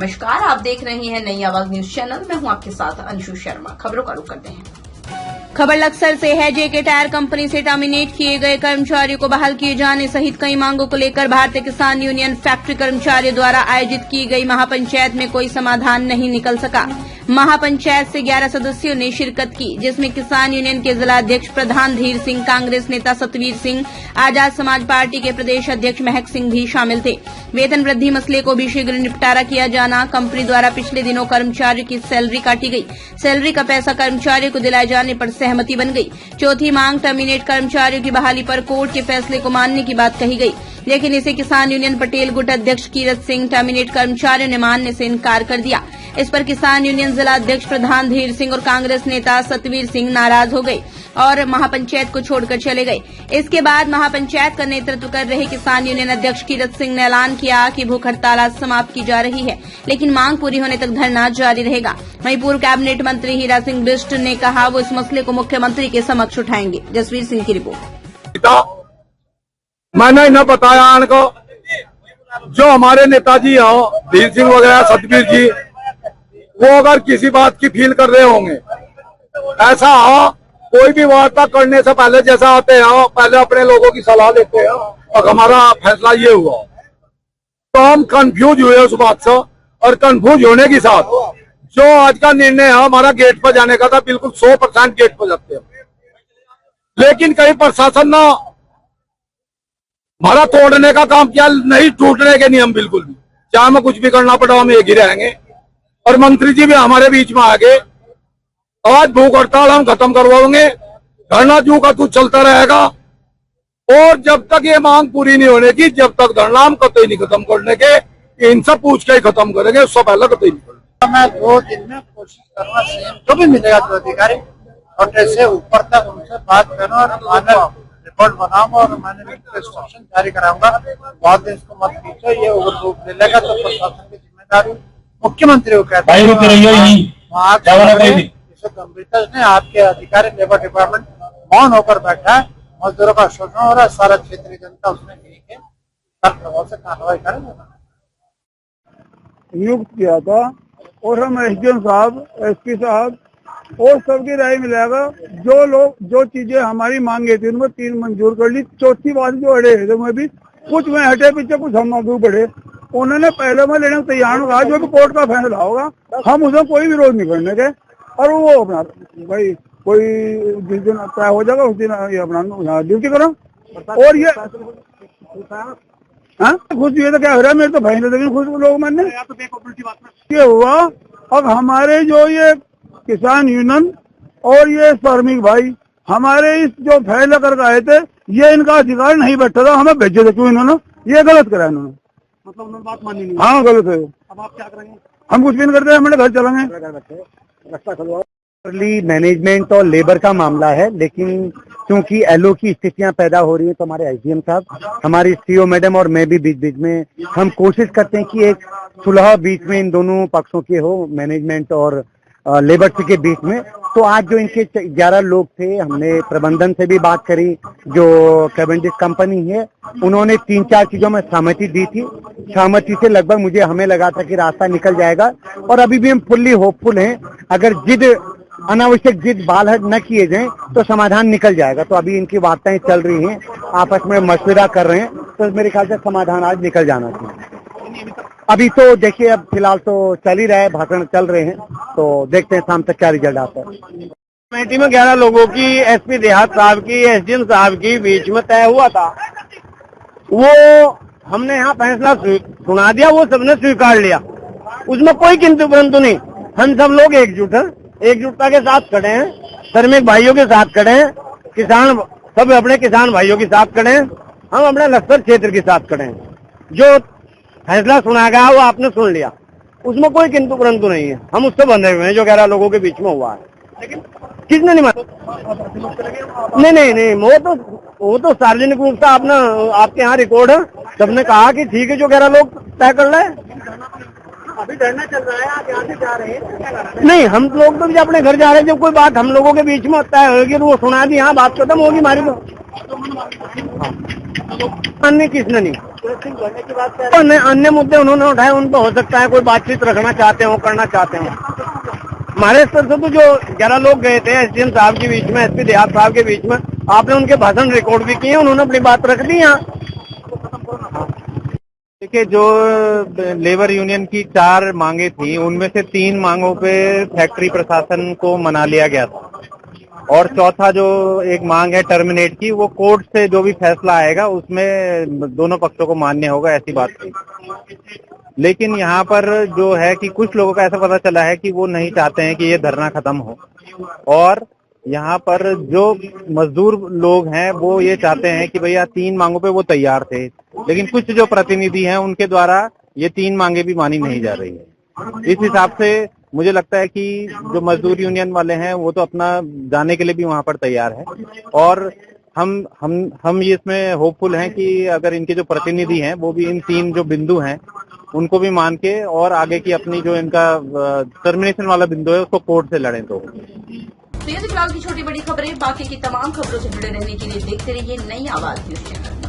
नमस्कार, आप देख रहे हैं नई आवाज न्यूज चैनल। मैं हूं आपके साथ अंशु शर्मा। खबरों का रुख करते हैं। खबर लक्सर से है। जेके टायर कंपनी से टर्मिनेट किए गए कर्मचारियों को बहाल किए जाने सहित कई मांगों को लेकर भारतीय किसान यूनियन फैक्ट्री कर्मचारियों द्वारा आयोजित की गई महापंचायत में कोई समाधान नहीं निकल सका। महापंचायत से 11 सदस्यों ने शिरकत की, जिसमें किसान यूनियन के जिला अध्यक्ष प्रधान धीर सिंह, कांग्रेस नेता सतवीर सिंह, आजाद समाज पार्टी के प्रदेश अध्यक्ष महक सिंह भी शामिल थे। वेतन वृद्धि मसले को भी शीघ्र निपटारा किया जाना, कंपनी द्वारा पिछले दिनों कर्मचारियों की सैलरी काटी गई, सैलरी का पैसा कर्मचारियों को दिलाए जाने पर सहमति बन गई। चौथी मांग टर्मिनेट कर्मचारियों की बहाली पर कोर्ट के फैसले को मानने की बात कही गई, लेकिन इसे किसान यूनियन पटेल गुट अध्यक्ष कीरत सिंह टर्मिनेट कर्मचारियों ने मानने से इनकार कर दिया। इस पर किसान यूनियन जिला अध्यक्ष प्रधान धीर सिंह और कांग्रेस नेता सतवीर सिंह नाराज हो गए और महापंचायत को छोड़कर चले गए। इसके बाद महापंचायत का नेतृत्व कर रहे किसान यूनियन अध्यक्ष कीरत सिंह ने ऐलान किया कि भूख हड़ताल आज समाप्त की जा रही है, लेकिन मांग पूरी होने तक धरना जारी रहेगा। वहीं पूर्व कैबिनेट मंत्री हीरा सिंह बिष्ट ने कहा वो इस मसले को मुख्यमंत्री के समक्ष उठाएंगे। जसवीर सिंह की रिपोर्ट। मैंने इन्हें बताया इनको जो हमारे नेताजी हो धीर सिंह वगैरह सतबीर जी, वो अगर किसी बात की फील कर रहे होंगे, ऐसा हो कोई भी वार्ता करने से पहले जैसा आते हैं पहले अपने लोगों की सलाह लेते हैं और हमारा फैसला ये हुआ तो हम कंफ्यूज हुए उस बात से, और कंफ्यूज होने के साथ जो आज का निर्णय है हमारा गेट पर जाने का था, बिल्कुल 100% गेट पर जाते हैं, लेकिन कहीं प्रशासन ने हमारा तोड़ने का काम किया, नहीं टूटने के नियम बिल्कुल भी, चाहे हमें कुछ भी करना पड़ा हम एक ही रहेंगे। और मंत्री जी भी हमारे बीच में आ गए। आज भूख हड़ताल हम खत्म करवाएंगे, धरना जू का तू चलता रहेगा, और जब तक ये मांग पूरी नहीं होने की, जब तक धरना हम कतई नहीं खत्म करने के, इनसे पूछ के ही खत्म करेंगे, उससे पहले कतई नहीं करेंगे। मैं 2 दिन में कोशिश करूंगा सीएम जो भी मिलेगा जो अधिकारी और जैसे ऊपर तक उनसे बात करूँ और फाइनल रिपोर्ट बनाऊंगा और मैंने इंस्ट्रक्शन जारी कराऊंगा। बहुत दिन इसको मत पीछो, ये ओवर रूप ले लेगा तो प्रशासन की जिम्मेदारी मुख्यमंत्री को कहते हैं। गंभीरता ने आपके अधिकारी लेबर डिपार्टमेंट मौन होकर बैठा है, मजदूरों का शोषण हो रहा है, सारा क्षेत्रीय जनता उसमें ठीक है, प्रभाव से कार्रवाई करेंगे। नियुक्त किया था और हम एसडीएम साहब, एसपी साहब और सबकी राय मिलेगा। जो लोग जो चीजें हमारी मांगे थी उनको 3 मंजूर कर ली। चौथी बात जो अड़े थे उसमें भी कुछ में हटे पीछे, कुछ हम आगे बढ़े। उन्होंने पहले में लेने को तैयार कहा, जो भी कोर्ट का फैसला होगा हम उसमें कोई विरोध नहीं करने के, और वो अपना भाई कोई जिस दिन तय हो जाएगा उस दिन ये अपना ड्यूटी करो। और ये खुश हुए तो क्या हो रहा है, मेरे तो भाई ने खुश लोग मैंने ये हुआ। अब हमारे जो ये किसान यूनियन और ये श्रमिक भाई हमारे इस जो फैसला करके आए थे, ये इनका अधिकार नहीं बैठा था, हमें भेजे थे, क्यों इन्होंने ये गलत करा इन्होंने, मतलब उन्होंने बात मानी नहीं। हाँ गलत है। अब आप क्या करेंगे? हम कुछ भी नहीं करते, हमारे घर चलेंगे। मैनेजमेंट और लेबर का मामला है, लेकिन क्योंकि एलओ की स्थितियां पैदा हो रही हैं तो हमारे एसडीएम साहब, हमारी सीओ मैडम और मैं भी बीच बीच में हम कोशिश करते हैं कि एक सुलह बीच में इन दोनों पक्षों के हो, मैनेजमेंट और लेबर के बीच में। तो आज जो इनके 11 लोग थे, हमने प्रबंधन से भी बात करी, जो कैबिनेट कंपनी है उन्होंने 3-4 चीजों में सहमति दी थी। सहमति से लगभग मुझे हमें लगा था कि रास्ता निकल जाएगा, और अभी भी हम फुल्ली होपफुल हैं। अगर अनावश्यक जिद बाल न किए जाएं तो समाधान निकल जाएगा। तो अभी इनकी वार्ताएं चल रही हैं, आपस में मशविरा कर रहे हैं, तो मेरे ख्याल से समाधान आज निकल जाना चाहिए। अभी तो देखिए, अब फिलहाल तो चल ही रहा है, भाषण चल रहे हैं, तो देखते हैं शाम तक क्या रिजल्ट आता है। कमेटी में 11 लोगों की, एसपी देहात साहब की, एसडीएम साहब की बीच में तय हुआ था। वो हमने यहाँ फैसला सुना दिया, वो सबने स्वीकार लिया, उसमें कोई किंतु परंतु नहीं। हम सब लोग एकजुट हैं, एकजुटता के साथ खड़े हैं, श्रमिक भाइयों के साथ खड़े हैं, किसान सब अपने किसान भाइयों के साथ खड़े हैं, हम अपने लक्सर क्षेत्र के साथ खड़े हैं। जो फैसला सुना गया वो आपने सुन लिया, उसमें कोई किंतु परंतु नहीं है। हम उससे बंधे हुए हैं जो 11 लोगों के बीच में हुआ है। लेकिन किसने नहीं माना? नहीं, वो तो सार्वजनिक रूप से आपके यहाँ रिकॉर्ड है, सबने कहा कि ठीक है, जो 11 लोग तय कर रहे हैं। अभी धरना चल रहा है, आप यहाँ से जा रहे हैं? नहीं, हम लोग तो भी अपने घर जा रहे हैं। जब कोई बात हम लोगों के बीच में तय होगी तो वो सुना दी, हाँ बात खत्म होगी हमारी। तो मानने किसने नहीं, अन्य मुद्दे उन्होंने उठाए, उन पर हो सकता है कोई बातचीत रखना चाहते हो, करना चाहते हो। हमारे स्तर से तो जो 11 लोग गए थे एसडीएम साहब के बीच में, एसपी देहात साहब के बीच में, आपने उनके भाषण रिकॉर्ड भी किए, उन्होंने अपनी बात रख दी यहाँ। देखिए, जो लेबर यूनियन की 4 मांगे थी, उनमें से 3 मांगों पे फैक्ट्री प्रशासन को मना लिया गया था, और चौथा जो एक मांग है टर्मिनेट की, वो कोर्ट से जो भी फैसला आएगा उसमें दोनों पक्षों को मान्य होगा, ऐसी बात थी। लेकिन यहाँ पर जो है कि कुछ लोगों का ऐसा पता चला है कि वो नहीं चाहते हैं कि ये धरना खत्म हो, और यहाँ पर जो मजदूर लोग हैं वो ये चाहते हैं कि भैया 3 मांगों पे वो तैयार थे, लेकिन कुछ जो प्रतिनिधि हैं उनके द्वारा ये 3 मांगे भी मानी नहीं जा रही है। इस हिसाब से मुझे लगता है कि जो मजदूर यूनियन वाले हैं वो तो अपना जाने के लिए भी वहाँ पर तैयार है, और हम ये इसमें होपफुल हैं कि अगर इनके जो प्रतिनिधि हैं वो भी इन 3 जो बिंदु हैं उनको भी मान के और आगे की अपनी जो इनका टर्मिनेशन वाला बिंदु है उसको कोर्ट से लड़ें। तो ये फिलहाल की छोटी बड़ी खबरें, बाकी की तमाम खबरों से जुड़े रहने के लिए देखते रहिए नई आवाज न्यूज चैनल।